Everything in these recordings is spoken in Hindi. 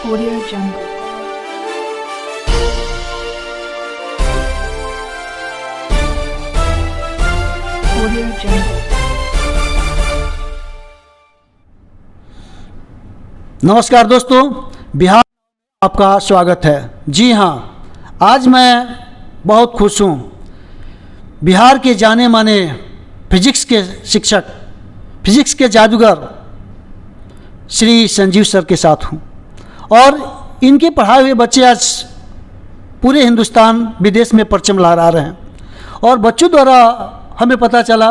Audio Jungle. Audio Jungle. नमस्कार दोस्तों, बिहार आपका स्वागत है। जी हाँ, आज मैं बहुत खुश हूँ। बिहार के जाने माने फिजिक्स के शिक्षक, फिजिक्स के जादूगर श्री संजीव सर के साथ हूँ और इनके पढ़ाए हुए बच्चे आज पूरे हिंदुस्तान विदेश में परचम लहरा रहे हैं। और बच्चों द्वारा हमें पता चला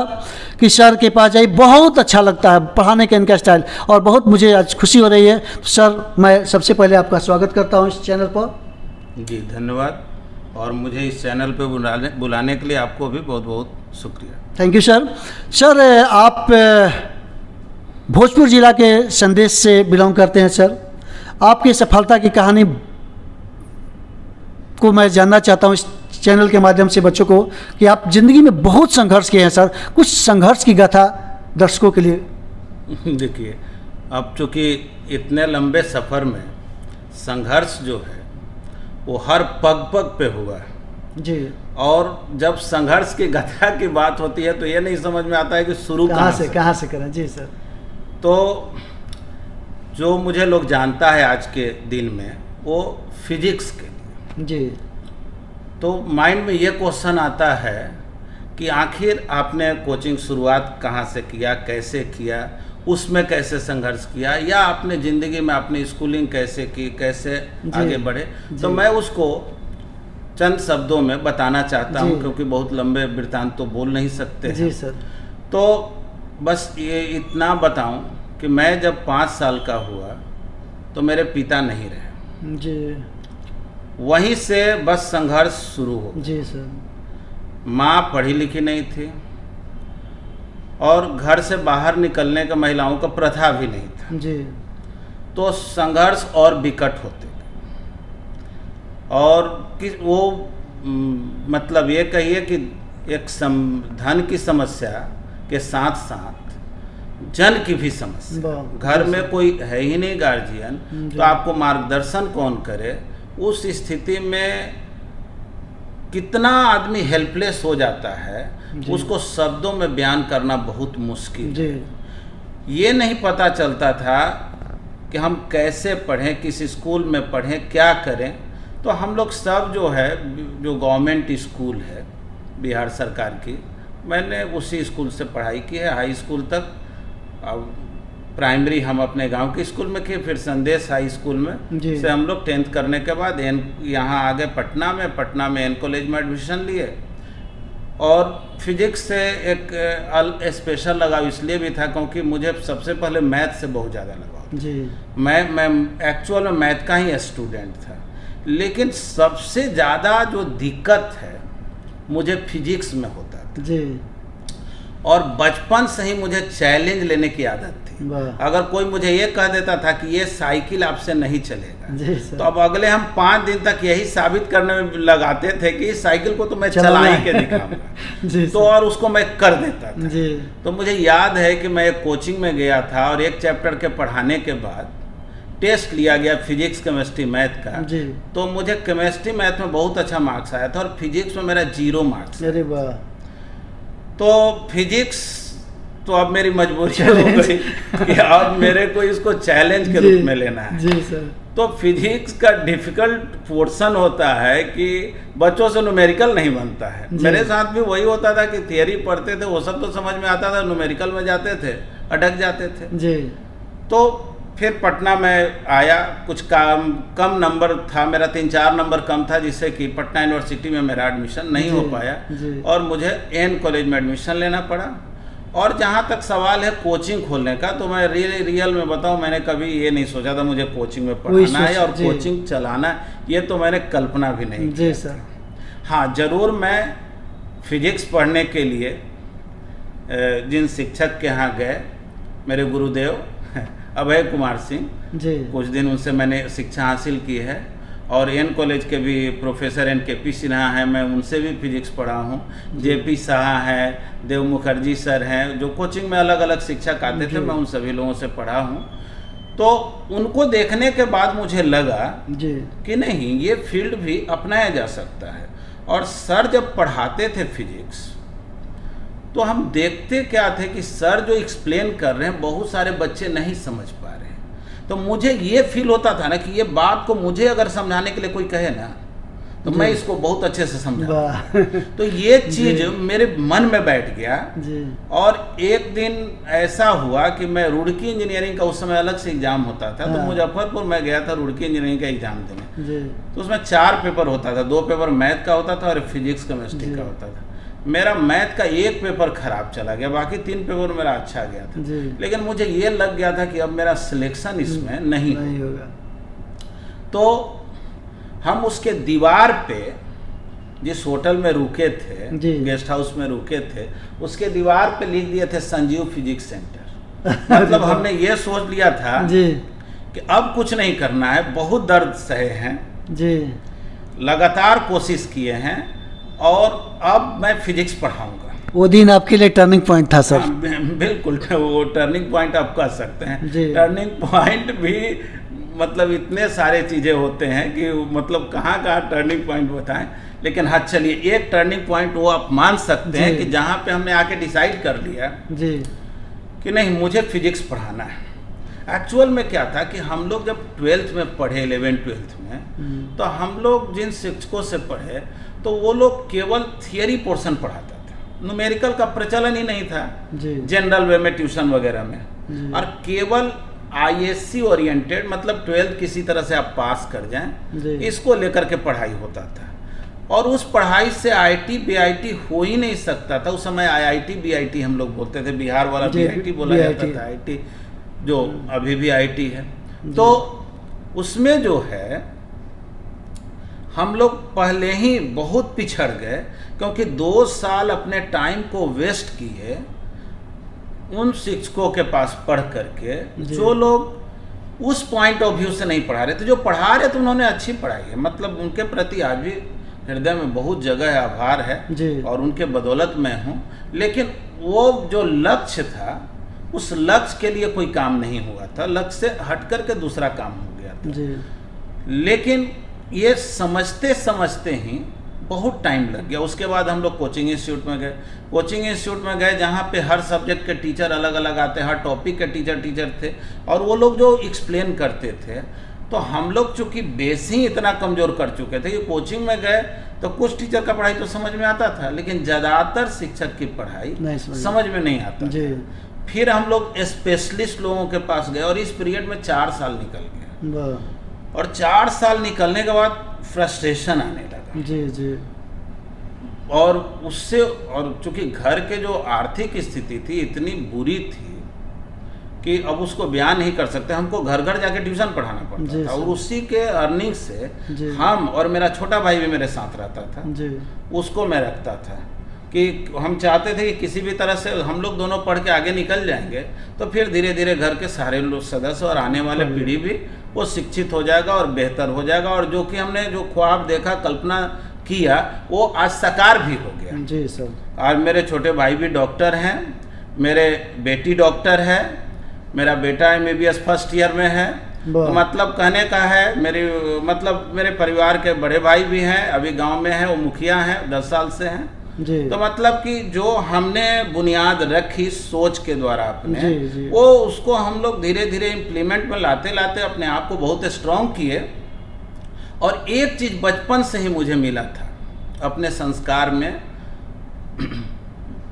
कि सर के पास जाइए, बहुत अच्छा लगता है पढ़ाने का इनका स्टाइल, और बहुत मुझे आज खुशी हो रही है। तो सर, मैं सबसे पहले आपका स्वागत करता हूँ इस चैनल पर। जी धन्यवाद, और मुझे इस चैनल पे बुलाने के लिए आपको भी बहुत बहुत शुक्रिया। Thank you sir. सर, आप भोजपुर ज़िला के संदेश से बिलोंग करते हैं। सर, आपकी सफलता की कहानी को मैं जानना चाहता हूँ इस चैनल के माध्यम से बच्चों को, कि आप ज़िंदगी में बहुत संघर्ष किए हैं। सर, कुछ संघर्ष की गाथा दर्शकों के लिए। देखिए, अब चूँकि इतने लंबे सफ़र में संघर्ष जो है वो हर पग पग पे हुआ है जी। और जब संघर्ष की गाथा की बात होती है तो ये नहीं समझ में आता है कि शुरू कहाँ से करें। जी सर। तो जो मुझे लोग जानता है आज के दिन में, वो फिजिक्स के लिए। जी। तो माइंड में ये क्वेश्चन आता है कि आखिर आपने कोचिंग शुरुआत कहाँ से किया, कैसे किया, उसमें कैसे संघर्ष किया, या आपने ज़िंदगी में अपनी स्कूलिंग कैसे की, कैसे आगे बढ़े। तो मैं उसको चंद शब्दों में बताना चाहता हूँ, क्योंकि बहुत लंबे वृत्तांत तो बोल नहीं सकते हैं। जी सर। तो बस ये इतना बताऊँ कि मैं जब 5 साल का हुआ तो मेरे पिता नहीं रहे। जी। वहीं से बस संघर्ष शुरू हो। जी सर। माँ पढ़ी लिखी नहीं थी और घर से बाहर निकलने का महिलाओं का प्रथा भी नहीं था। जी। तो संघर्ष और विकट होते गए। और वो मतलब ये कहिए कि एक धन की समस्या के साथ साथ जन की भी समस्या। घर में कोई है ही नहीं गार्जियन, तो आपको मार्गदर्शन कौन करे। उस स्थिति में कितना आदमी हेल्पलेस हो जाता है, उसको शब्दों में बयान करना बहुत मुश्किल है। ये नहीं पता चलता था कि हम कैसे पढ़ें, किस स्कूल में पढ़ें, क्या करें। तो हम लोग सब जो है, जो गवर्नमेंट स्कूल है बिहार सरकार की, मैंने उसी स्कूल से पढ़ाई की है, हाई स्कूल तक। अब प्राइमरी हम अपने गांव के स्कूल में किए, फिर संदेश हाई स्कूल में से हम लोग 10th करने के बाद यहाँ आ गए पटना में एन कॉलेज में एडमिशन लिए। और फिजिक्स से एक स्पेशल लगाव इसलिए भी था क्योंकि मुझे सबसे पहले मैथ से बहुत ज़्यादा लगाव जी। मैं एक्चुअल में मैथ का ही स्टूडेंट था, लेकिन सबसे ज़्यादा जो दिक्कत है मुझे फिजिक्स में होता था जी। और बचपन से ही मुझे चैलेंज लेने की आदत थी। अगर कोई मुझे ये कह देता था कि ये साइकिल आपसे नहीं चलेगा, तो अब अगले हम 5 दिन तक यही साबित करने में लगाते थे कि इस साइकिल को तो मैं चला ही के दिखाऊंगा। तो और उसको मैं कर देता था जी। तो मुझे याद है कि मैं एक कोचिंग में गया था और एक चैप्टर के पढ़ाने के बाद टेस्ट लिया गया फिजिक्स, केमिस्ट्री, मैथ का जी। तो मुझे केमिस्ट्री, मैथ में बहुत अच्छा मार्क्स आया था और फिजिक्स में मेरा 0 मार्क्स। अरे वाह। तो फिजिक्स तो अब मेरी मजबूरी हो गई कि अब मेरे को इसको चैलेंज के रूप में लेना है जी सर। तो फिजिक्स का डिफिकल्ट पोर्शन होता है कि बच्चों से न्यूमेरिकल नहीं बनता है। मेरे साथ भी वही होता था कि थियरी पढ़ते थे, वो सब तो समझ में आता था, न्यूमेरिकल में जाते थे अटक जाते थे जी। तो फिर पटना में आया, कुछ कम नंबर था मेरा, 3-4 नंबर कम था, जिससे कि पटना यूनिवर्सिटी में मेरा एडमिशन नहीं हो पाया और मुझे एन कॉलेज में एडमिशन लेना पड़ा। और जहाँ तक सवाल है कोचिंग खोलने का, तो मैं रियल में बताऊँ, मैंने कभी ये नहीं सोचा था मुझे कोचिंग में पढ़ाना है और कोचिंग चलाना है, ये तो मैंने कल्पना भी नहीं की सर। हाँ, ज़रूर मैं फिजिक्स पढ़ने के लिए जिन शिक्षक के यहाँ गए, मेरे गुरुदेव अभय कुमार सिंह जी, कुछ दिन उनसे मैंने शिक्षा हासिल की है। और एन कॉलेज के भी प्रोफेसर NKP सिन्हा हैं, मैं उनसे भी फिजिक्स पढ़ा हूँ। JP शाह हैं, देव मुखर्जी सर हैं, जो कोचिंग में अलग अलग शिक्षक आते थे, मैं उन सभी लोगों से पढ़ा हूँ। तो उनको देखने के बाद मुझे लगा जी कि नहीं, ये फील्ड भी अपनाया जा सकता है। और सर जब पढ़ाते थे फिजिक्स, तो हम देखते क्या थे कि सर जो एक्सप्लेन कर रहे हैं बहुत सारे बच्चे नहीं समझ पा रहे हैं। तो मुझे ये फील होता था ना कि ये बात को मुझे अगर समझाने के लिए कोई कहे ना, तो मैं इसको बहुत अच्छे से समझा। तो ये चीज मेरे मन में बैठ गया जी। और एक दिन ऐसा हुआ कि मैं रुड़की इंजीनियरिंग का, उस समय अलग से एग्जाम होता था, तो मुजफ्फरपुर में गया था रुड़की इंजीनियरिंग का एग्जाम देने जी। तो उसमें 4 पेपर होता था, 2 पेपर मैथ का होता था और फिजिक्स केमिस्ट्री का होता था। मेरा मैथ का 1 पेपर खराब चला गया, बाकी 3 पेपर मेरा अच्छा गया था जी। लेकिन मुझे ये लग गया था कि अब मेरा सिलेक्शन इसमें नहीं होगा। तो हम उसके दीवार पे, जिस होटल में रुके थे, गेस्ट हाउस में रुके थे, उसके दीवार पे लिख दिए थे संजीव फिजिक्स सेंटर। मतलब हमने ये सोच लिया था जी कि अब कुछ नहीं करना है, बहुत दर्द सहे हैं जी, लगातार कोशिश किए हैं और अब मैं फिजिक्स पढ़ाऊंगा। वो दिन आपके लिए टर्निंग पॉइंट था सर? बिल्कुल, वो टर्निंग पॉइंट आप कह सकते हैं। टर्निंग पॉइंट भी मतलब इतने सारे चीज़ें होते हैं कि मतलब कहाँ टर्निंग पॉइंट बताएं, लेकिन हाँ चलिए एक टर्निंग पॉइंट वो आप मान सकते हैं कि जहाँ पे हमने आके डिसाइड कर लिया जी कि नहीं, मुझे फिजिक्स पढ़ाना है। एक्चुअल में क्या था कि हम लोग जब 12th में पढ़े, 11th-12th में, तो हम लोग जिन शिक्षकों से पढ़े तो वो लोग केवल थियरी पोर्शन पढ़ाता था, न्यूमेरिकल का प्रचलन ही नहीं था जनरल वे में, ट्यूशन वगैरह में, और केवल ISC ओरिएंटेड, मतलब 12th किसी तरह से आप पास कर जाएं, इसको लेकर के पढ़ाई होता था। और उस पढ़ाई से IIT BIT हो ही नहीं सकता था। उस समय IIT BIT हम लोग बोलते थे, बिहार वाला BIT बोला जाता था, IIT जो अभी भी IIT है। तो उसमें जो है हम लोग पहले ही बहुत पिछड़ गए, क्योंकि 2 साल अपने टाइम को वेस्ट किए उन शिक्षकों के पास पढ़ करके जो लोग उस पॉइंट ऑफ व्यू से नहीं पढ़ा रहे थे। जो पढ़ा रहे थे उन्होंने अच्छी पढ़ाई है, मतलब उनके प्रति आज भी हृदय में बहुत जगह है, आभार है और उनके बदौलत मैं हूँ। लेकिन वो जो लक्ष्य था, उस लक्ष्य के लिए कोई काम नहीं हुआ था, लक्ष्य से हट करके दूसरा काम हो गया था। लेकिन ये समझते समझते ही बहुत टाइम लग गया। उसके बाद हम लोग कोचिंग इंस्टीट्यूट में गए। कोचिंग इंस्टीट्यूट में गए जहाँ पे हर सब्जेक्ट के टीचर अलग अलग आते, हर टॉपिक के टीचर थे, और वो लोग जो एक्सप्लेन करते थे, तो हम लोग चूँकि बेस ही इतना कमज़ोर कर चुके थे कि कोचिंग में गए तो कुछ टीचर का पढ़ाई तो समझ में आता था, लेकिन ज़्यादातर शिक्षक की पढ़ाई समझ में नहीं आता था। फिर हम लोग स्पेशलिस्ट लोगों के पास गए और इस पीरियड में 4 साल निकल गए, और 4 साल निकलने के बाद फ्रस्ट्रेशन आने लगा। जी। और उससे, और चूंकि घर के जो आर्थिक स्थिति थी इतनी बुरी थी कि अब उसको बयान नहीं कर सकते, हमको घर घर जाके ट्यूशन पढ़ाना पड़ता था, और उसी के अर्निंग से हम, और मेरा छोटा भाई भी मेरे साथ रहता था, उसको मैं रखता था कि हम चाहते थे कि किसी भी तरह से हम लोग दोनों पढ़ के आगे निकल जाएंगे, तो फिर धीरे धीरे घर के सारे लोग सदस्य और आने वाले पीढ़ी भी वो शिक्षित हो जाएगा और बेहतर हो जाएगा, और जो कि हमने जो ख्वाब देखा, कल्पना किया, वो आज साकार भी हो गया। जी सर। आज मेरे छोटे भाई भी डॉक्टर हैं, मेरे बेटी डॉक्टर है, मेरा बेटा MBBS फर्स्ट ईयर में है। तो मतलब कहने का है, मेरे परिवार के बड़े भाई भी हैं, अभी गांव में हैं, वो मुखिया हैं, 10 साल से हैं। तो मतलब कि जो हमने बुनियाद रखी सोच के द्वारा अपने, वो उसको हम लोग धीरे धीरे इम्प्लीमेंट में लाते लाते अपने आप को बहुत स्ट्रांग किए। और एक चीज़ बचपन से ही मुझे मिला था अपने संस्कार में,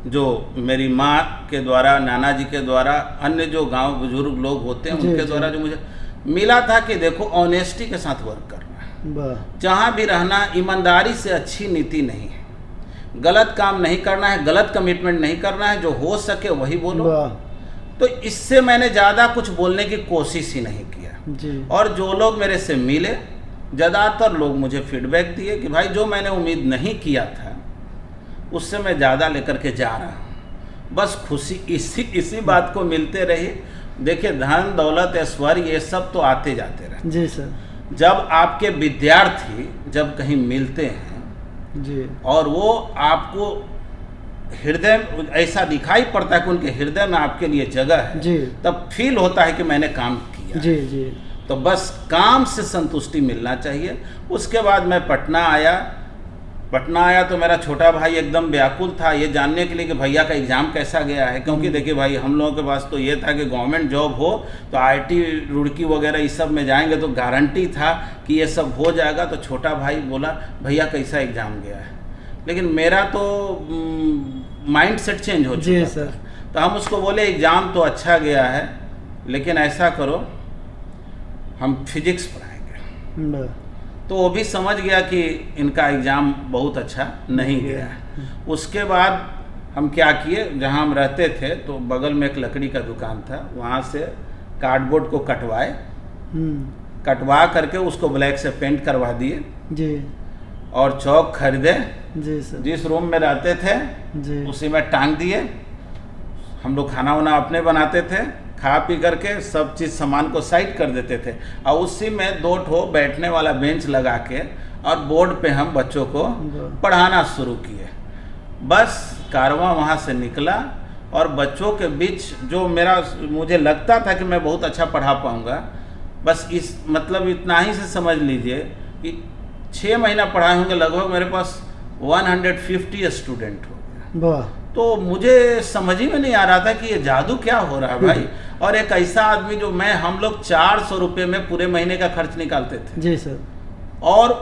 जो मेरी माँ के द्वारा, नाना जी के द्वारा, अन्य जो गांव बुजुर्ग लोग होते हैं उनके द्वारा जो मुझे मिला था कि देखो, ऑनेस्टी के साथ वर्क करना है, जहाँ भी रहना, ईमानदारी से अच्छी नीति नहीं है, गलत काम नहीं करना है, गलत कमिटमेंट नहीं करना है, जो हो सके वही बोलो। तो इससे मैंने ज़्यादा कुछ बोलने की कोशिश ही नहीं किया। और जो लोग मेरे से मिले, ज़्यादातर लोग मुझे फीडबैक दिए कि भाई जो मैंने उम्मीद नहीं किया था उससे मैं ज़्यादा लेकर के जा रहा हूँ। बस खुशी इसी बात को मिलते रही। देखिए, धन दौलत ऐश्वर्य ये सब तो आते जाते रहे। जी सर। जब आपके विद्यार्थी जब कहीं मिलते हैं जी, और वो आपको हृदय ऐसा दिखाई पड़ता है कि उनके हृदय में आपके लिए जगह है, तब फील होता है कि मैंने काम किया किया जी है। जी। तो बस काम से संतुष्टि मिलना चाहिए। उसके बाद मैं पटना आया तो मेरा छोटा भाई एकदम व्याकुल था ये जानने के लिए कि भैया का एग्ज़ाम कैसा गया है, क्योंकि देखिए भाई हम लोगों के पास तो ये था कि गवर्नमेंट जॉब हो तो आईटी रुड़की वगैरह इस सब में जाएंगे तो गारंटी था कि ये सब हो जाएगा। तो छोटा भाई बोला भैया कैसा एग्ज़ाम गया है, लेकिन मेरा तो माइंड सेट चेंज हो जी चुका सर। था। तो हम उसको बोले एग्ज़ाम तो अच्छा गया है, लेकिन ऐसा करो हम फिजिक्स पढ़ाएंगे। तो वो भी समझ गया कि इनका एग्ज़ाम बहुत अच्छा नहीं गया है। उसके बाद हम क्या किए, जहाँ हम रहते थे तो बगल में एक लकड़ी का दुकान था, वहाँ से कार्डबोर्ड को कटवा करके उसको ब्लैक से पेंट करवा दिए जी। और चौक खरीदे, जी सर। जिस रूम में रहते थे जी। उसी में टांग दिए। हम लोग खाना वाना अपने बनाते थे, खा पी करके सब चीज़ सामान को साइड कर देते थे और उसी में 2 ठो बैठने वाला बेंच लगा के और बोर्ड पे हम बच्चों को पढ़ाना शुरू किए। बस कारवां वहाँ से निकला और बच्चों के बीच जो मुझे लगता था कि मैं बहुत अच्छा पढ़ा पाऊँगा, बस इस मतलब इतना ही से समझ लीजिए कि 6 महीना पढ़ाए होंगे, लगभग मेरे पास 150 स्टूडेंट हो गया। तो मुझे समझ ही में नहीं आ रहा था कि ये जादू क्या हो रहा है भाई। और एक ऐसा आदमी जो हम लोग 400 रुपये में पूरे महीने का खर्च निकालते थे जी सर। और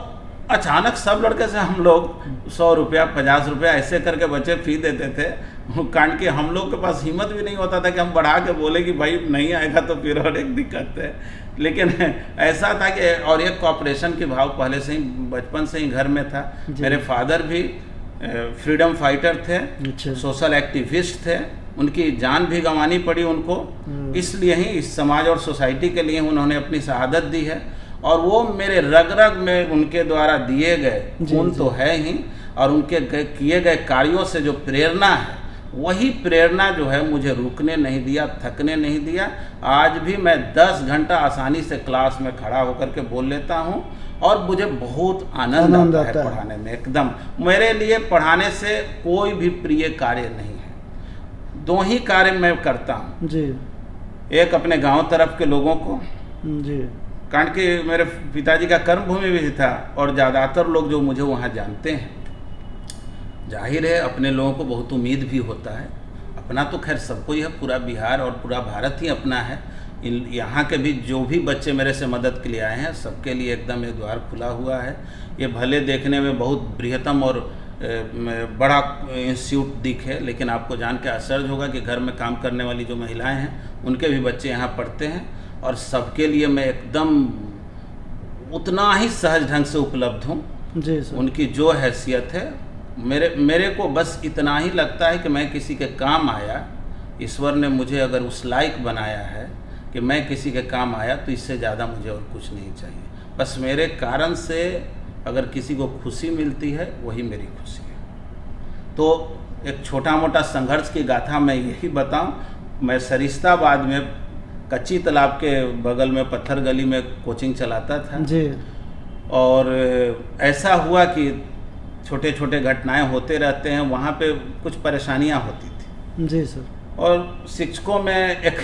अचानक सब लड़के से हम लोग 100 रुपया 50 रुपया ऐसे करके बच्चे फी देते थे। कारण कि हम लोग के पास हिम्मत भी नहीं होता था कि हम बढ़ा के बोले कि भाई नहीं आएगा तो फिर और एक दिक्कत है। लेकिन ऐसा था कि और एक कॉपरेशन के भाव पहले से ही बचपन से ही घर में था। मेरे फादर भी फ्रीडम फाइटर थे, अच्छा। सोशल एक्टिविस्ट थे, उनकी जान भी गंवानी पड़ी उनको, इसलिए ही इस समाज और सोसाइटी के लिए उन्होंने अपनी शहादत दी है। और वो मेरे रग रग में उनके द्वारा दिए गए खून तो है ही, और उनके किए गए कार्यों से जो प्रेरणा है वही प्रेरणा जो है मुझे रुकने नहीं दिया, थकने नहीं दिया। आज भी मैं 10 घंटा आसानी से क्लास में खड़ा होकर के बोल लेता हूँ और मुझे बहुत आनंद आता है पढ़ाने में। एकदम मेरे लिए पढ़ाने से कोई भी प्रिय कार्य नहीं है। 2 ही कार्य मैं करता हूँ जी। एक अपने गांव तरफ के लोगों को जी, कारण कि मेरे पिताजी का कर्मभूमि भी था और ज़्यादातर लोग जो मुझे वहाँ जानते हैं, जाहिर है अपने लोगों को बहुत उम्मीद भी होता है। अपना तो खैर सबको ही है, पूरा बिहार और पूरा भारत ही अपना है। यहाँ के भी जो भी बच्चे मेरे से मदद के लिए आए हैं सबके लिए एकदम ये द्वार खुला हुआ है। ये भले देखने में बहुत बृहत्तम और बड़ा इंस्टीट्यूट दिखे, लेकिन आपको जान के आश्चर्य होगा कि घर में काम करने वाली जो महिलाएं हैं उनके भी बच्चे यहाँ पढ़ते हैं और सबके लिए मैं एकदम उतना ही सहज ढंग से उपलब्ध हूँ। जी सर। उनकी जो हैसियत है मेरे को बस इतना ही लगता है कि मैं किसी के काम आया। ईश्वर ने मुझे अगर उस लायक बनाया है कि मैं किसी के काम आया तो इससे ज़्यादा मुझे और कुछ नहीं चाहिए। बस मेरे कारण से अगर किसी को खुशी मिलती है वही मेरी खुशी है। तो एक छोटा मोटा संघर्ष की गाथा मैं यही बताऊं। मैं सरिस्ताबाद में कच्ची तालाब के बगल में पत्थर गली में कोचिंग चलाता था जी। और ऐसा हुआ कि छोटे छोटे घटनाएं होते रहते हैं, वहाँ पे कुछ परेशानियाँ होती थी। जी सर। और शिक्षकों में एक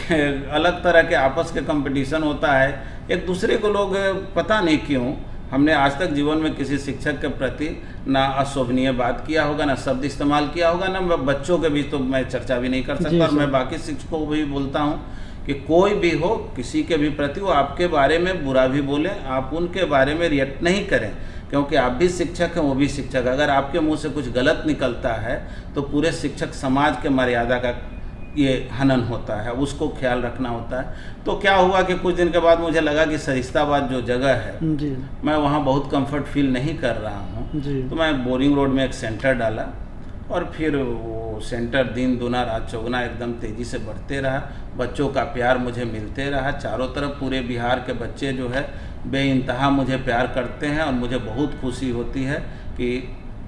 अलग तरह के आपस के कंपटीशन होता है। एक दूसरे को लोग पता नहीं क्यों, हमने आज तक जीवन में किसी शिक्षक के प्रति ना अशोभनीय बात किया होगा, ना शब्द इस्तेमाल किया होगा, ना बच्चों के बीच तो मैं चर्चा भी नहीं कर सकता। और मैं बाकी शिक्षकों को भी बोलता हूँ कि कोई भी हो, किसी के भी प्रति वो आपके बारे में बुरा भी बोले, आप उनके बारे में रिएक्ट नहीं करें, क्योंकि आप भी शिक्षक हैं, वो भी शिक्षक। अगर आपके मुंह से कुछ गलत निकलता है तो पूरे शिक्षक समाज के मर्यादा का ये हनन होता है, उसको ख्याल रखना होता है। तो क्या हुआ कि कुछ दिन के बाद मुझे लगा कि सरिस्ताबाद जो जगह है जी। मैं वहाँ बहुत कंफर्ट फील नहीं कर रहा हूँ। तो मैं बोरिंग रोड में एक सेंटर डाला और फिर वो सेंटर दिन दुना रात चौगुना एकदम तेज़ी से बढ़ते रहा। बच्चों का प्यार मुझे मिलते रहा। चारों तरफ पूरे बिहार के बच्चे जो है बेइंतहा मुझे प्यार करते हैं और मुझे बहुत खुशी होती है कि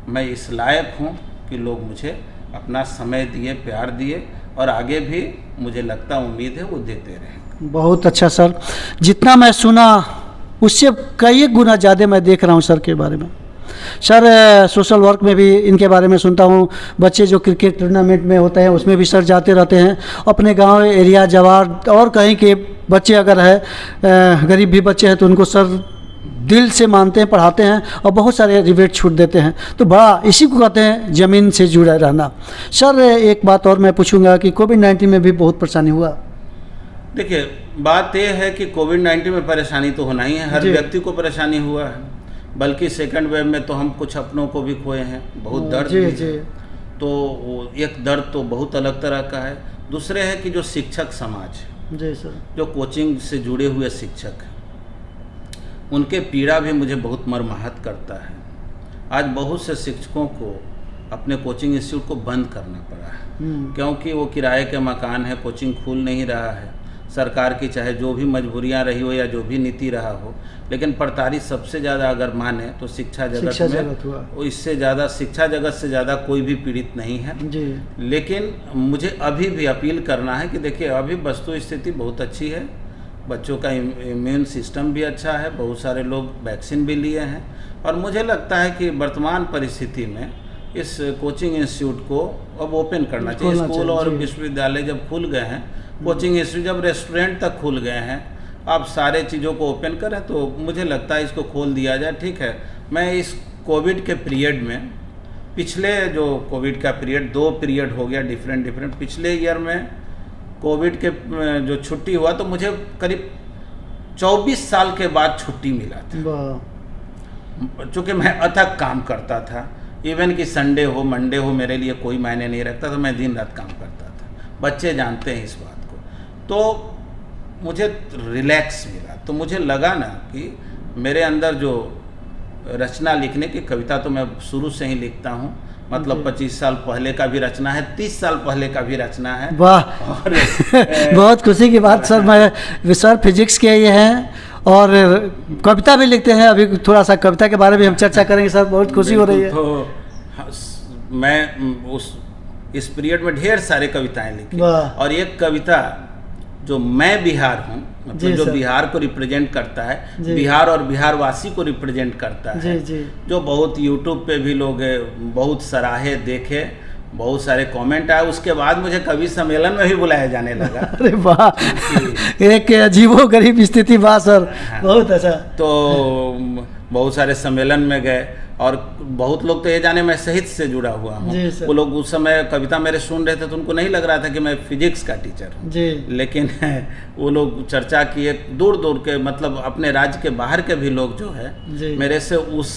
मैं इस लायक हूँ कि लोग मुझे अपना समय दिए, प्यार दिए और आगे भी मुझे लगता उम्मीद है वो देते रहेंगे। बहुत अच्छा सर। जितना मैं सुना उससे कई गुना ज़्यादा मैं देख रहा हूँ सर के बारे में। सर सोशल वर्क में भी इनके बारे में सुनता हूँ, बच्चे जो क्रिकेट टूर्नामेंट में होते हैं उसमें भी सर जाते रहते हैं। अपने गांव एरिया जवार और कहीं के बच्चे अगर है गरीब भी बच्चे हैं तो उनको सर दिल से मानते हैं, पढ़ाते हैं और बहुत सारे रिबेट छूट देते हैं। तो बड़ा इसी को कहते हैं ज़मीन से जुड़ा रहना। सर एक बात और मैं पूछूंगा कि कोविड-19 में भी बहुत परेशानी हुआ। देखिए, बात यह है कि कोविड-19 में परेशानी तो होना ही है, हर व्यक्ति को परेशानी हुआ है, बल्कि सेकंड वेव में तो हम कुछ अपनों को भी खोए हैं, बहुत दर्द जी, भी है। जी। तो एक दर्द तो बहुत अलग तरह का है। दूसरे है कि जो शिक्षक समाज, जी सर, जो कोचिंग से जुड़े हुए शिक्षक हैं, उनके पीड़ा भी मुझे बहुत मर्माहत करता है। आज बहुत से शिक्षकों को अपने कोचिंग इंस्टीट्यूट को बंद करना पड़ा है, क्योंकि वो किराए के मकान है, कोचिंग खुल नहीं रहा है। सरकार की चाहे जो भी मजबूरियां रही हो या जो भी नीति रहा हो, लेकिन पड़तारी सबसे ज़्यादा अगर माने तो शिक्षा जगत में, वो इससे ज़्यादा शिक्षा जगत से ज़्यादा कोई भी पीड़ित नहीं है जी। लेकिन मुझे अभी भी अपील करना है कि देखिए, अभी वस्तु स्थिति बहुत अच्छी है, बच्चों का इम्यून सिस्टम भी अच्छा है, बहुत सारे लोग वैक्सीन भी लिए हैं, और मुझे लगता है कि वर्तमान परिस्थिति में इस कोचिंग इंस्टीट्यूट को अब ओपन करना चाहिए। स्कूल और विश्वविद्यालय जब खुल गए हैं, कोचिंग इंस्टीट्यूट जब रेस्टोरेंट तक खुल गए हैं, अब सारे चीज़ों को ओपन करें, तो मुझे लगता है इसको खोल दिया जाए। ठीक है, मैं इस कोविड के पीरियड में, पिछले जो कोविड का पीरियड 2 पीरियड हो गया डिफरेंट, पिछले ईयर में कोविड के जो छुट्टी हुआ तो मुझे करीब 24 साल के बाद छुट्टी मिला था, चूँकि मैं अथक काम करता था। इवन कि संडे हो मंडे हो मेरे लिए कोई मायने नहीं रखता था, मैं दिन रात काम करता था, बच्चे जानते हैं इस बात को। तो मुझे रिलैक्स मिला, तो मुझे लगा ना कि मेरे अंदर जो रचना लिखने की, कविता तो मैं शुरू से ही लिखता हूँ, मतलब 25 साल पहले का भी रचना है, 30 साल पहले का भी रचना है। वाह, और बहुत खुशी की बात सर। मैं सर फिजिक्स के ये हैं और कविता भी लिखते हैं। अभी थोड़ा सा कविता के बारे में हम चर्चा करेंगे सर, बहुत खुशी हो रही है। तो मैं इस पीरियड में ढेर सारे कविताएं लिखी, और एक कविता जो मैं बिहार हूँ, मतलब जो बिहार को रिप्रेजेंट करता है, बिहार और बिहारवासी को रिप्रेजेंट करता है, जो बहुत यूट्यूब पे भी लोग बहुत सराहे, देखे, बहुत सारे कमेंट आए। उसके बाद मुझे कवि सम्मेलन में भी बुलाया जाने लगा। अरे वाह, एक अजीबो गरीब स्थिति बा सर। हाँ। बहुत अच्छा। तो बहुत सारे सम्मेलन में गए, और बहुत लोग तो ये जाने मैं साहित्य से जुड़ा हुआ हूँ। वो लोग उस समय कविता मेरे सुन रहे थे तो उनको नहीं लग रहा था कि मैं फिजिक्स का टीचर हूँ, लेकिन वो लोग चर्चा किए, दूर दूर के, मतलब अपने राज्य के बाहर के भी लोग जो है मेरे से उस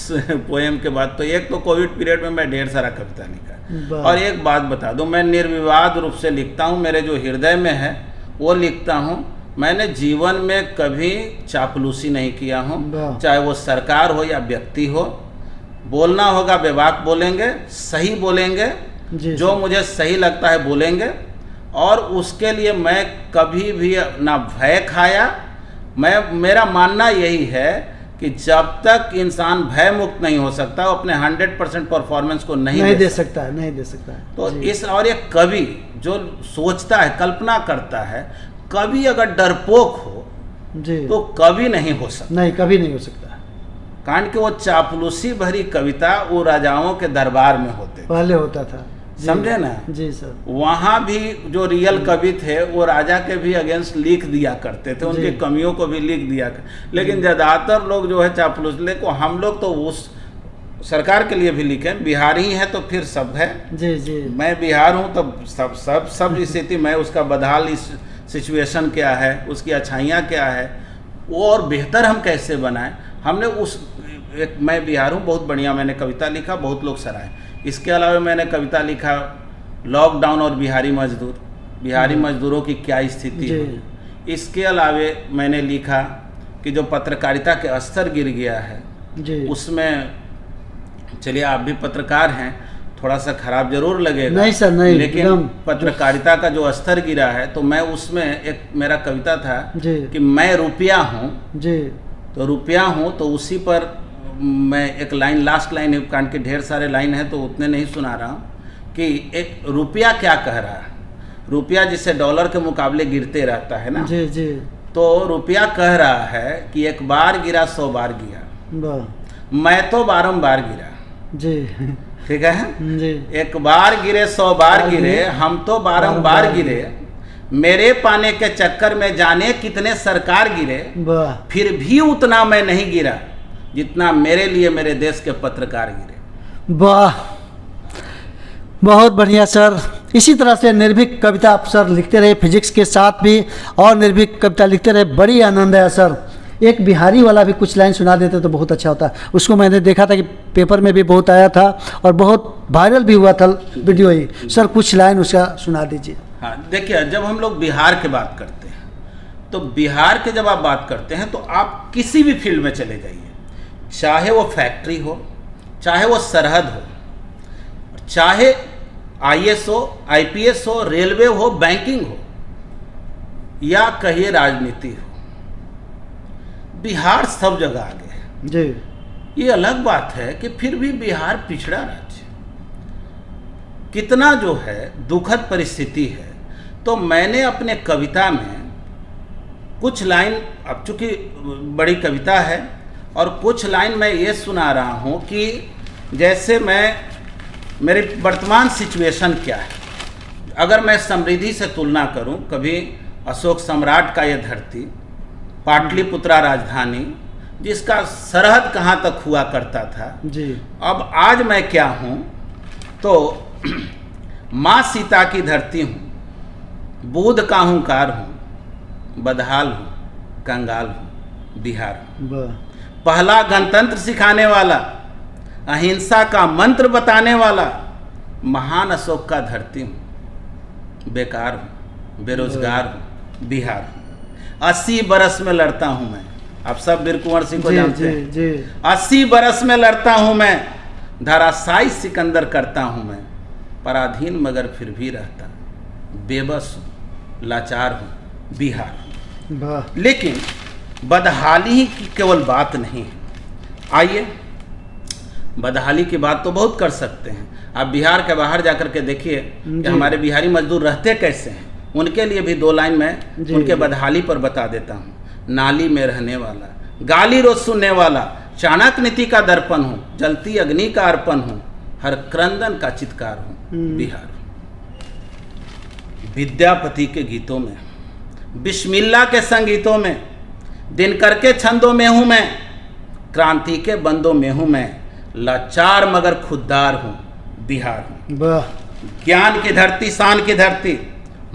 पोएम के बाद। तो एक तो कोविड पीरियड में मैं ढेर सारा कविता लिखा, और एक बात बता दूं, मैं निर्विवाद रूप से लिखता हूँ, मेरे जो हृदय में है वो लिखता हूँ। मैंने जीवन में कभी चापलूसी नहीं किया हूँ, चाहे वो सरकार हो या व्यक्ति हो। बोलना होगा बेबाक बोलेंगे, सही बोलेंगे, जो मुझे सही लगता है बोलेंगे, और उसके लिए मैं कभी भी ना भय खाया। मेरा मानना यही है कि जब तक इंसान भय मुक्त नहीं हो सकता, वो अपने 100% परफॉर्मेंस को नहीं दे सकता। तो इस, और एक कवि जो सोचता है, कल्पना करता है, कवि अगर डरपोक हो तो कवि नहीं हो सकता। नहीं, कभी नहीं हो सकता। कारण कि वो चापलूसी भरी कविता वो राजाओं के दरबार में पहले होता था, समझे ना? जी सर। वहाँ भी जो रियल कवि थे वो राजा के भी अगेंस्ट लिख दिया करते थे, उनकी कमियों को भी लिख दिया लेकिन ज़्यादातर लोग जो है चापलूस, लेकिन हम लोग तो उस सरकार के लिए भी लिखे, बिहारी हैं तो फिर सब है। जी। मैं बिहार हूँ तो सब स्थिति में उसका बदहाल सिचुएशन क्या है, उसकी अच्छाइयाँ क्या है, वो और बेहतर हम कैसे बनाएं। हमने मैं बिहार हूँ, बहुत बढ़िया मैंने कविता लिखा, बहुत लोग सराहे। इसके अलावा मैंने कविता लिखा लॉकडाउन और बिहारी मजदूरों की क्या स्थिति है। इसके अलावा मैंने लिखा कि जो पत्रकारिता के स्तर गिर गया है, उसमें, चलिए आप भी पत्रकार हैं, थोड़ा सा खराब जरूर लगेगा, नहीं सर, नहीं, लेकिन पत्रकारिता का जो स्तर गिरा है, तो मैं उसमें एक मेरा कविता था कि मैं रुपया हूँ, तो रुपया हूँ, तो उसी पर मैं एक लाइन, लास्ट लाइन, कांड के ढेर सारे लाइन है तो उतने नहीं सुना रहा हूँ, कि एक रुपया क्या कह रहा है। रुपया जिसे डॉलर के मुकाबले गिरते रहता है ना, तो रुपया कह रहा है कि एक बार गिरा 100 बार गिरा, मैं तो बारंबार गिरा, जी ठीक है। जी। एक बार गिरे 100 बार गिरे, हम तो बारंबार गिरे। मेरे पाने के चक्कर में जाने कितने सरकार गिरे, वाह फिर भी उतना मैं नहीं गिरा जितना मेरे लिए मेरे देश के पत्रकार गिरे। वाह, बहुत बढ़िया सर। इसी तरह से निर्भीक कविता आप सर लिखते रहे, फिजिक्स के साथ भी, और निर्भीक कविता लिखते रहे। बड़ी आनंद है सर। एक बिहारी वाला भी कुछ लाइन सुना देते तो बहुत अच्छा होता। उसको मैंने देखा था कि पेपर में भी बहुत आया था और बहुत वायरल भी हुआ था वीडियो ही। सर कुछ लाइन उसका सुना दीजिए। हाँ देखिए, जब हम लोग बिहार की बात करते हैं तो बिहार के जब आप बात करते हैं तो आप किसी भी फील्ड में चले जाइए, चाहे वो फैक्ट्री हो, चाहे वो सरहद हो, चाहे IAS हो, IPS हो, रेलवे हो, बैंकिंग हो, या कहिए राजनीति हो, बिहार सब जगह आगे है जी। ये अलग बात है कि फिर भी बिहार पिछड़ा राज्य कितना जो है दुखद परिस्थिति है। तो मैंने अपने कविता में कुछ लाइन, अब चूंकि बड़ी कविता है, और कुछ लाइन मैं ये सुना रहा हूँ कि जैसे मेरी वर्तमान सिचुएशन क्या है। अगर मैं समृद्धि से तुलना करूं, कभी अशोक सम्राट का ये धरती, पाटलिपुत्रा राजधानी, जिसका सरहद कहाँ तक हुआ करता था जी। अब आज मैं क्या हूँ, तो माँ सीता की धरती हूँ, बूढ़ का हुंकार हूँ, बदहाल हूँ, कंगाल हूँ, बिहार हूँ। वाह, पहला गणतंत्र सिखाने वाला, अहिंसा का मंत्र बताने वाला, महान अशोक का धरती हूँ, बेकार हूँ, बेरोजगार हूँ, बिहार हूँ। 80 बरस में लड़ता हूँ मैं, आप सब वीर कुंवर सिंह को जानते हैं। जी। 80 बरस में लड़ता हूँ मैं, धराशायी सिकंदर करता हूँ मैं, पराधीन मगर फिर भी रहता, बेबस हूँ, लाचार हूँ, बिहार हूँ। वाह, लेकिन बदहाली ही की केवल बात नहीं है। आइए, बदहाली की बात तो बहुत कर सकते हैं। आप बिहार के बाहर जाकर के देखिए कि हमारे बिहारी मजदूर रहते कैसे हैं। उनके लिए भी 2 लाइन मैं उनके बदहाली पर बता देता हूँ। नाली में रहने वाला, गाली रोज सुनने वाला, चाणक्य नीति का दर्पण हूँ, जलती अग्नि का अर्पण हूँ, हर क्रंदन का चित्कार हूँ, बिहार हूँ। विद्यापति के गीतों में, बिस्मिल्लाह के संगीतों में, दिनकर के छंदों में हूँ मैं, क्रांति के बंदों में हूँ मैं, लाचार मगर खुददार हूँ, बिहार हूँ। वाह, ज्ञान की धरती, शान की धरती,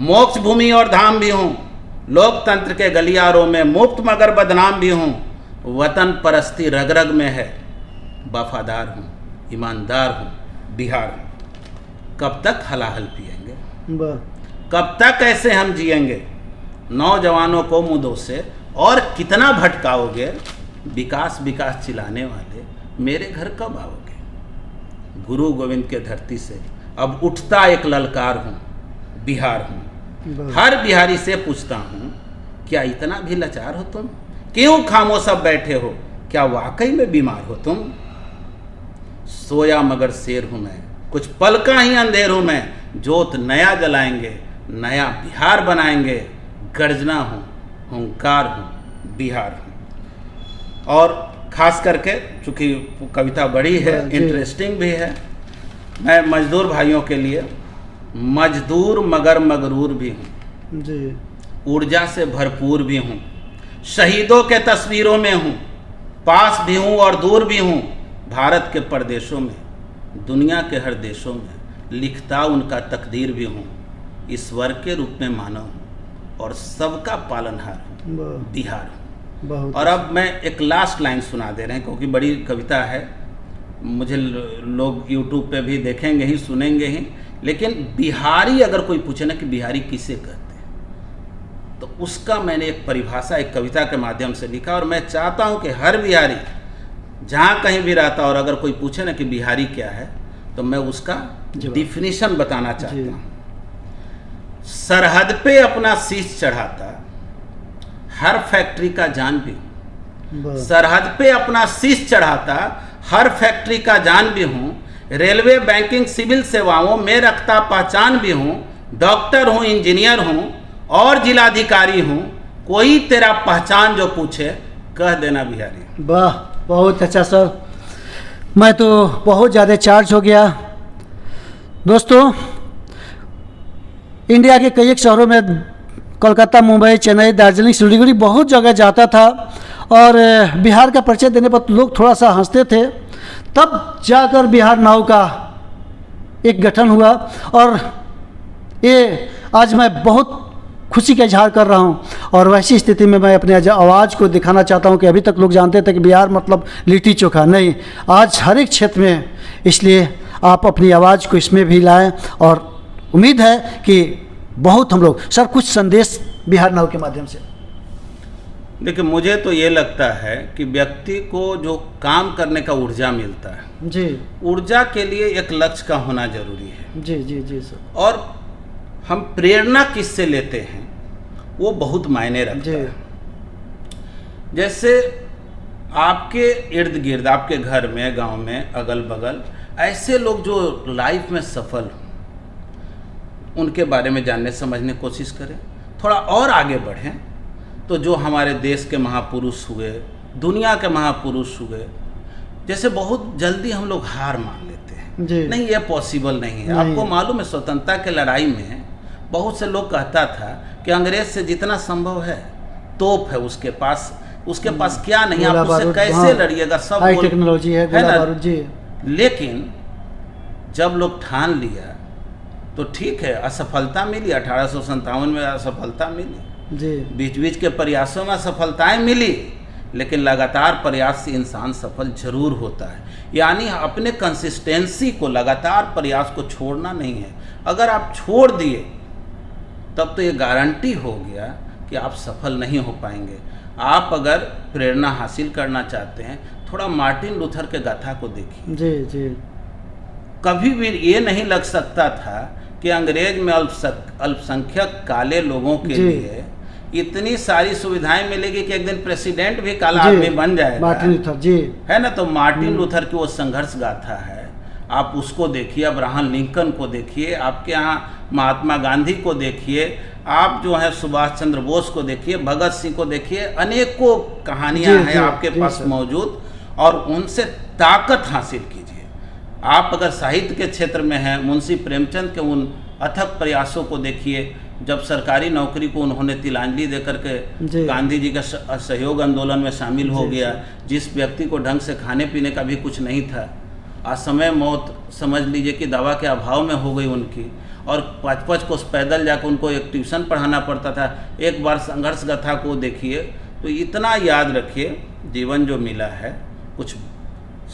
मोक्ष भूमि और धाम भी हूँ, लोकतंत्र के गलियारों में मुफ्त मगर बदनाम भी हूँ, वतन परस्ती रग रग में है, वफादार हूँ, ईमानदार हूँ, बिहार हूँ। कब तक हलाहल पिएंगे, वाह, कब तक ऐसे हम जिएंगे, नौजवानों को मुद्दों से और कितना भटकाओगे, विकास विकास चिल्लाने वाले मेरे घर कब आओगे। गुरु गोविंद के धरती से अब उठता एक ललकार हूँ, बिहार हूँ। हर बिहारी से पूछता हूँ, क्या इतना भी लाचार हो तुम, क्यों खामोश सब बैठे हो, क्या वाकई में बीमार हो तुम। सोया मगर शेर हूँ मैं, कुछ पल का ही अंधेर हूँ मैं, जोत नया जलाएंगे, नया बिहार बनाएंगे, गर्जना हूँ, हुंकार हूँ, बिहार हूँ। और खास करके चूँकि कविता बड़ी है, इंटरेस्टिंग भी है, मैं मजदूर भाइयों के लिए मजदूर मगर मगरूर भी हूँ जी, ऊर्जा से भरपूर भी हूँ, शहीदों के तस्वीरों में हूँ, पास भी हूँ और दूर भी हूँ, भारत के परदेशों में, दुनिया के हर देशों में, लिखता उनका तकदीर भी हूँ, ईश्वर के रूप में मानव हूँ और सबका पालनहार हूँ, बिहार हूँ। और अब मैं एक लास्ट लाइन सुना दे रहे हैं, क्योंकि बड़ी कविता है, मुझे लोग YouTube पे भी देखेंगे ही, सुनेंगे ही, लेकिन बिहारी अगर कोई पूछे ना कि बिहारी किसे कहते हैं, तो उसका मैंने एक परिभाषा एक कविता के माध्यम से लिखा। और मैं चाहता हूं कि हर बिहारी जहां कहीं भी रहता और अगर कोई पूछे ना कि बिहारी क्या है, तो मैं उसका डिफिनीशन बताना चाहता हूं। सरहद पे अपना शीश चढ़ाता, हर फैक्ट्री का जान भी हूं। सरहद पे अपना शीश चढ़ाता, हर फैक्ट्री का जान भी हूं, रेलवे बैंकिंग सिविल सेवाओं में रखता पहचान भी हूँ, डॉक्टर हूँ, इंजीनियर हूँ और जिलाधिकारी हूँ, कोई तेरा पहचान जो पूछे कह देना बिहारी। वाह, बहुत अच्छा सर। मैं तो बहुत ज़्यादा चार्ज हो गया। दोस्तों, इंडिया के कई एक शहरों में कोलकाता, मुंबई, चेन्नई, दार्जिलिंग, सिलीगुड़ी बहुत जगह जाता था और बिहार का परिचय देने पर लोग थोड़ा सा हंसते थे। तब जाकर बिहार नाउ का एक गठन हुआ और ये आज मैं बहुत खुशी का इजहार कर रहा हूँ। और वैसी स्थिति में मैं अपने आवाज़ को दिखाना चाहता हूँ कि अभी तक लोग जानते थे कि बिहार मतलब लिट्टी चोखा, नहीं, आज हर एक क्षेत्र में। इसलिए आप अपनी आवाज़ को इसमें भी लाएं और उम्मीद है कि बहुत हम लोग सर कुछ संदेश बिहार नाउ के माध्यम से। देखिए, मुझे तो ये लगता है कि व्यक्ति को जो काम करने का ऊर्जा मिलता है जी, ऊर्जा के लिए एक लक्ष्य का होना जरूरी है। जी जी जी सर। और हम प्रेरणा किससे लेते हैं वो बहुत मायने रखता जी। है। जैसे आपके इर्द गिर्द, आपके घर में, गांव में, अगल बगल ऐसे लोग जो लाइफ में सफल हों, उनके बारे में जानने समझने की कोशिश करें, थोड़ा और आगे बढ़ें। तो जो हमारे देश के महापुरुष हुए, दुनिया के महापुरुष हुए, जैसे बहुत जल्दी हम लोग हार मान लेते हैं जी। नहीं, ये पॉसिबल नहीं है। नहीं। आपको मालूम है, स्वतंत्रता के लड़ाई में बहुत से लोग कहता था कि अंग्रेज से जितना संभव है तोप है उसके पास क्या नहीं, आप उससे कैसे लड़िएगा, सब हाई टेक्नोलॉजी है ना? बारूद जी। लेकिन जब लोग ठान लिया तो ठीक है, असफलता मिली, 1857 में असफलता मिली जी, बीच बीच के प्रयासों में सफलताएं मिली, लेकिन लगातार प्रयास से इंसान सफल जरूर होता है। यानी अपने कंसिस्टेंसी को, लगातार प्रयास को छोड़ना नहीं है। अगर आप छोड़ दिए तब तो ये गारंटी हो गया कि आप सफल नहीं हो पाएंगे। आप अगर प्रेरणा हासिल करना चाहते हैं, थोड़ा मार्टिन लूथर के गाथा को देखिए। जी जी। कभी भी ये नहीं लग सकता था कि अंग्रेज में अल्पसंख्यक काले लोगों के जी। लिए इतनी सारी सुविधाएं मिलेगी कि एक दिन प्रेसिडेंट भी काला जी, आदमी बन जाएगा, मार्टिन लूथर जी। है ना? तो मार्टिन लूथर की वो संघर्ष गाथा है, आप उसको देखिए। अब्राहम लिंकन को देखिए, आपके यहाँ महात्मा गांधी को देखिए, आप जो है सुभाष चंद्र बोस को देखिए, भगत सिंह को देखिए, अनेकों कहानियां जी, हैं जी, आपके जी, पास सर। मौजूद, और उनसे ताकत हासिल कीजिए। आप अगर साहित्य के क्षेत्र में हैं, मुंशी प्रेमचंद के उन अथक प्रयासों को देखिए। जब सरकारी नौकरी को उन्होंने तिलांजलि देकर के जी। गांधी जी के सहयोग आंदोलन में शामिल हो जी, गया। जिस व्यक्ति को ढंग से खाने पीने का भी कुछ नहीं था, असमय मौत समझ लीजिए कि दवा के अभाव में हो गई उनकी, और 5-5 कोस पैदल जाकर उनको एक ट्यूशन पढ़ाना पड़ता था। एक बार संघर्ष गाथा को देखिए तो इतना याद रखिए, जीवन जो मिला है कुछ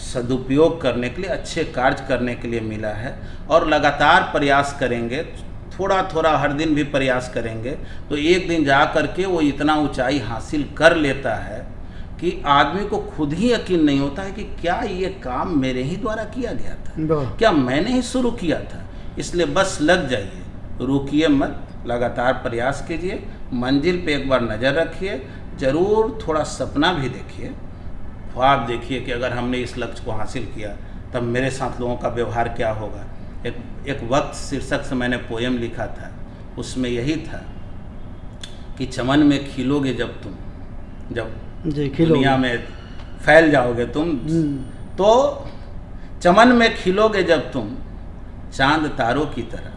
सदुपयोग करने के लिए, अच्छे कार्य करने के लिए मिला है, और लगातार प्रयास करेंगे, थोड़ा थोड़ा हर दिन भी प्रयास करेंगे तो एक दिन जा कर के वो इतना ऊंचाई हासिल कर लेता है कि आदमी को खुद ही यकीन नहीं होता है कि क्या ये काम मेरे ही द्वारा किया गया था, क्या मैंने ही शुरू किया था। इसलिए बस लग जाइए, रुकिए मत, लगातार प्रयास कीजिए, मंजिल पे एक बार नज़र रखिए, ज़रूर थोड़ा सपना भी देखिए, ख्वाब देखिए कि अगर हमने इस लक्ष्य को हासिल किया तब मेरे साथ लोगों का व्यवहार क्या होगा। एक वक्त शीर्षक से मैंने पोयम लिखा था, उसमें यही था कि चमन में खिलोगे जब तुम, जब दुनिया में फैल जाओगे तुम, तो चमन में खिलोगे जब तुम चांद तारों की तरह,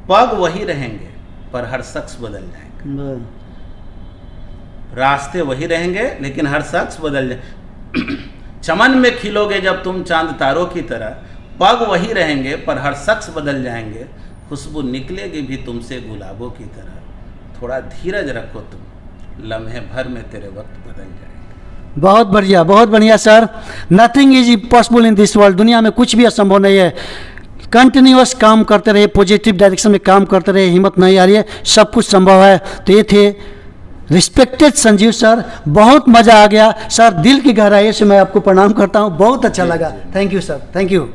पग वही रहेंगे पर हर शख्स बदल जाएगा। रास्ते वही रहेंगे लेकिन हर शख्स बदल जाए। चमन में खिलोगे जब तुम चांद तारों की तरह, पग वही रहेंगे पर हर शख्स बदल जाएंगे, खुशबू निकलेगी भी तुमसे गुलाबों की तरह। थोड़ा धीरज रखो तुम, लम्हे भर में तेरे वक्त बदल जाएंगे। बहुत बढ़िया sir. Nothing is impossible in this world. दुनिया में कुछ भी असंभव नहीं है। कंटिन्यूअस काम करते रहे, पॉजिटिव डायरेक्शन में काम करते रहे, हिम्मत नहीं आ रही है, सब कुछ संभव है। तो ये थे रिस्पेक्टेड संजीव सर, बहुत मज़ा आ गया सर, दिल की गहराई से मैं आपको प्रणाम करता हूँ, बहुत अच्छा लगा। Thank you sir, thank you.